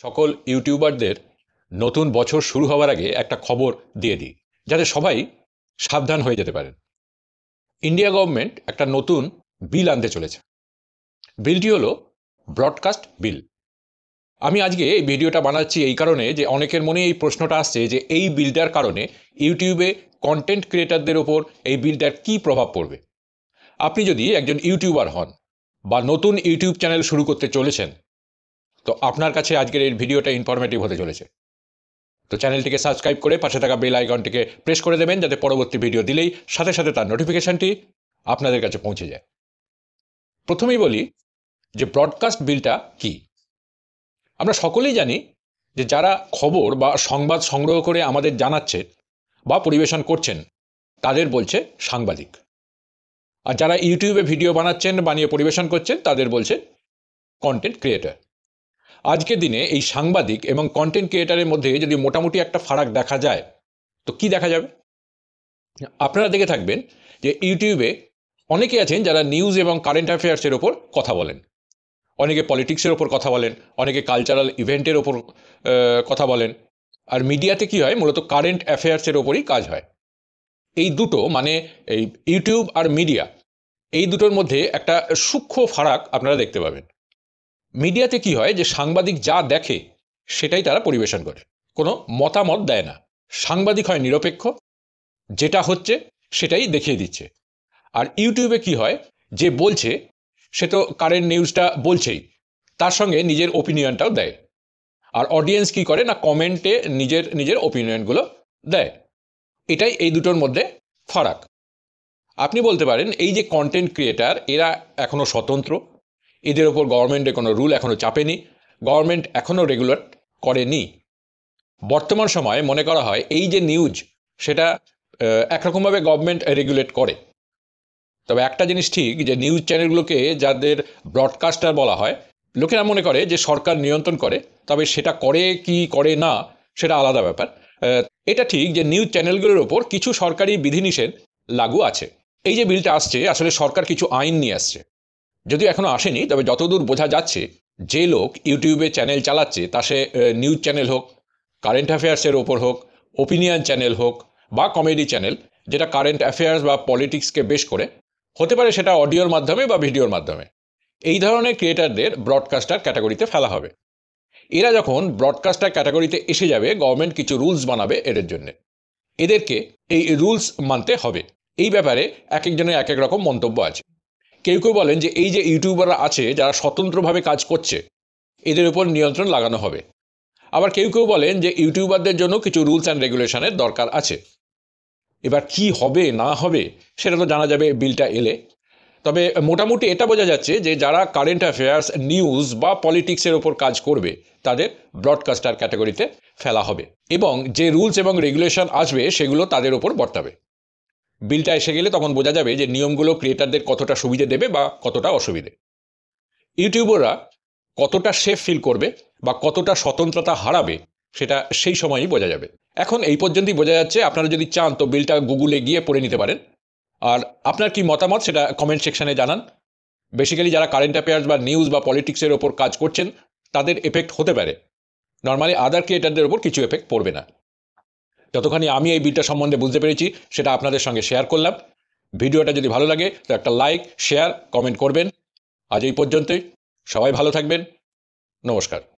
সকল ইউটিউবারদের নতুন বছর শুরু হওয়ার আগে একটা খবর দিয়ে দিই, যাতে সবাই সাবধান হয়ে যেতে পারেন। ইন্ডিয়া গভর্নমেন্ট একটা নতুন বিল আনতে চলেছে। বিলটি হলো ব্রডকাস্ট বিল। আমি আজকে এই ভিডিওটা বানাচ্ছি এই কারণে যে অনেকের মনে এই প্রশ্নটা আসছে যে এই বিলটার কারণে ইউটিউবে কন্টেন্ট ক্রিয়েটারদের ওপর এই বিলটার কী প্রভাব পড়বে। আপনি যদি একজন ইউটিউবার হন বা নতুন ইউটিউব চ্যানেল শুরু করতে চলেছেন, তো আপনার কাছে আজকের এই ভিডিওটা ইনফরমেটিভ হতে চলেছে। তো চ্যানেলটিকে সাবস্ক্রাইব করে পাশে থাকা বেল আইকনটিকে প্রেস করে দেবেন, যাতে পরবর্তী ভিডিও দিলেই সাথে সাথে তার নোটিফিকেশনটি আপনাদের কাছে পৌঁছে যায়। প্রথমেই বলি যে ব্রডকাস্ট বিলটা কি। আমরা সকলেই জানি যে যারা খবর বা সংবাদ সংগ্রহ করে আমাদের জানাচ্ছে বা পরিবেশন করছেন তাদের বলছে সাংবাদিক, আর যারা ইউটিউবে ভিডিও বানাচ্ছেন, বানিয়ে পরিবেশন করছেন, তাদের বলছে কন্টেন্ট ক্রিয়েটার। আজকের দিনে এই সাংবাদিক এবং কন্টেন্ট ক্রিয়েটারের মধ্যে যদি মোটামুটি একটা ফারাক দেখা যায়, তো কি দেখা যাবে? আপনারা দেখে থাকবেন যে ইউটিউবে অনেকে আছেন যারা নিউজ এবং কারেন্ট অ্যাফেয়ার্সের ওপর কথা বলেন, অনেকে পলিটিক্সের ওপর কথা বলেন, অনেকে কালচারাল ইভেন্টের ওপর কথা বলেন। আর মিডিয়াতে কি হয়, মূলত কারেন্ট অ্যাফেয়ার্সের ওপরই কাজ হয়। এই দুটো মানে এই ইউটিউব আর মিডিয়া, এই দুটোর মধ্যে একটা সূক্ষ্ম ফারাক আপনারা দেখতে পাবেন। মিডিয়াতে কি হয় যে সাংবাদিক যা দেখে সেটাই তারা পরিবেশন করে, কোনো মতামত দেয় না। সাংবাদিক হয় নিরপেক্ষ, যেটা হচ্ছে সেটাই দেখিয়ে দিচ্ছে। আর ইউটিউবে কি হয়, যে বলছে সে তো কারেন্ট নিউজটা বলছেই, তার সঙ্গে নিজের ওপিনিয়নটাও দেয়। আর অডিয়েন্স কি করে না, কমেন্টে নিজের নিজের ওপিনিয়নগুলো দেয়। এটাই এই দুটোর মধ্যে ফারাক। আপনি বলতে পারেন এই যে কন্টেন্ট ক্রিয়েটার, এরা এখনও স্বতন্ত্র, এদের ওপর গভর্নমেন্টের কোনো রুল এখনও চাপেনি, গভর্নমেন্ট এখনও রেগুলেট করেনি। বর্তমান সময়ে মনে করা হয় এই যে নিউজ, সেটা একরকমভাবে গভর্নমেন্ট রেগুলেট করে। তবে একটা জিনিস ঠিক, যে নিউজ চ্যানেলগুলোকে যাদের ব্রডকাস্টার বলা হয়, লোকেরা মনে করে যে সরকার নিয়ন্ত্রণ করে, তবে সেটা করে কি করে না সেটা আলাদা ব্যাপার। এটা ঠিক যে নিউজ চ্যানেলগুলোর ওপর কিছু সরকারি বিধিনিষেধ লাগু আছে। এই যে বিলটা আসছে, আসলে সরকার কিছু আইন নিয়ে আসছে, যদিও এখনও আসেনি, তবে যতদূর বোঝা যাচ্ছে যে লোক ইউটিউবে চ্যানেল চালাচ্ছে, তা সে নিউজ চ্যানেল হোক, কারেন্ট অ্যাফেয়ার্সের ওপর হোক, ওপিনিয়ন চ্যানেল হোক বা কমেডি চ্যানেল, যেটা কারেন্ট অ্যাফেয়ার্স বা পলিটিক্সকে বেশ করে, হতে পারে সেটা অডিওর মাধ্যমে বা ভিডিওর মাধ্যমে, এই ধরনের ক্রিয়েটারদের ব্রডকাস্টার ক্যাটাগরিতে ফেলা হবে। এরা যখন ব্রডকাস্টার ক্যাটাগরিতে এসে যাবে, গভর্নমেন্ট কিছু রুলস বানাবে এদের জন্য, এদেরকে এই রুলস মানতে হবে। এই ব্যাপারে এক একজনের এক এক রকম মন্তব্য আছে। কেউ কেউ বলেন যে এই যে ইউটিউবাররা আছে যারা স্বতন্ত্রভাবে কাজ করছে, এদের উপর নিয়ন্ত্রণ লাগানো হবে। আবার কেউ কেউ বলেন যে ইউটিউবারদের জন্য কিছু রুলস অ্যান্ড রেগুলেশনের দরকার আছে। এবার কি হবে না হবে সেটা তো জানা যাবে বিলটা এলে। তবে মোটামুটি এটা বোঝা যাচ্ছে যে যারা কারেন্ট অ্যাফেয়ার্স, নিউজ বা পলিটিক্সের ওপর কাজ করবে, তাদের ব্রডকাস্টার ক্যাটাগরিতে ফেলা হবে, এবং যে রুলস এবং রেগুলেশন আসবে সেগুলো তাদের ওপর বর্তাবে। বিলটা এসে গেলে তখন বোঝা যাবে যে নিয়মগুলো ক্রিয়েটারদের কতটা সুবিধে দেবে বা কতটা অসুবিধে। ইউটিউবাররা কতটা সেফ ফিল করবে বা কতটা স্বতন্ত্রতা হারাবে, সেটা সেই সময়ই বোঝা যাবে। এখন এই পর্যন্তই বোঝা যাচ্ছে। আপনারা যদি চান তো বিলটা গুগলে গিয়ে পড়ে নিতে পারেন। আর আপনার কি মতামত সেটা কমেন্ট সেকশানে জানান। বেসিক্যালি যারা কারেন্ট অ্যাফেয়ার্স বা নিউজ বা পলিটিক্সের ওপর কাজ করছেন, তাদের এফেক্ট হতে পারে, নর্মালি আদার ক্রিয়েটারদের ওপর কিছু এফেক্ট পড়বে না। যতখানি আমি এই বিলটা সম্বন্ধে বুঝতে পেরেছি সেটা আপনাদের সঙ্গে শেয়ার করলাম। ভিডিওটা যদি ভালো লাগে তো একটা লাইক, শেয়ার, কমেন্ট করবেন। আজ এই পর্যন্তই। সবাই ভালো থাকবেন। নমস্কার।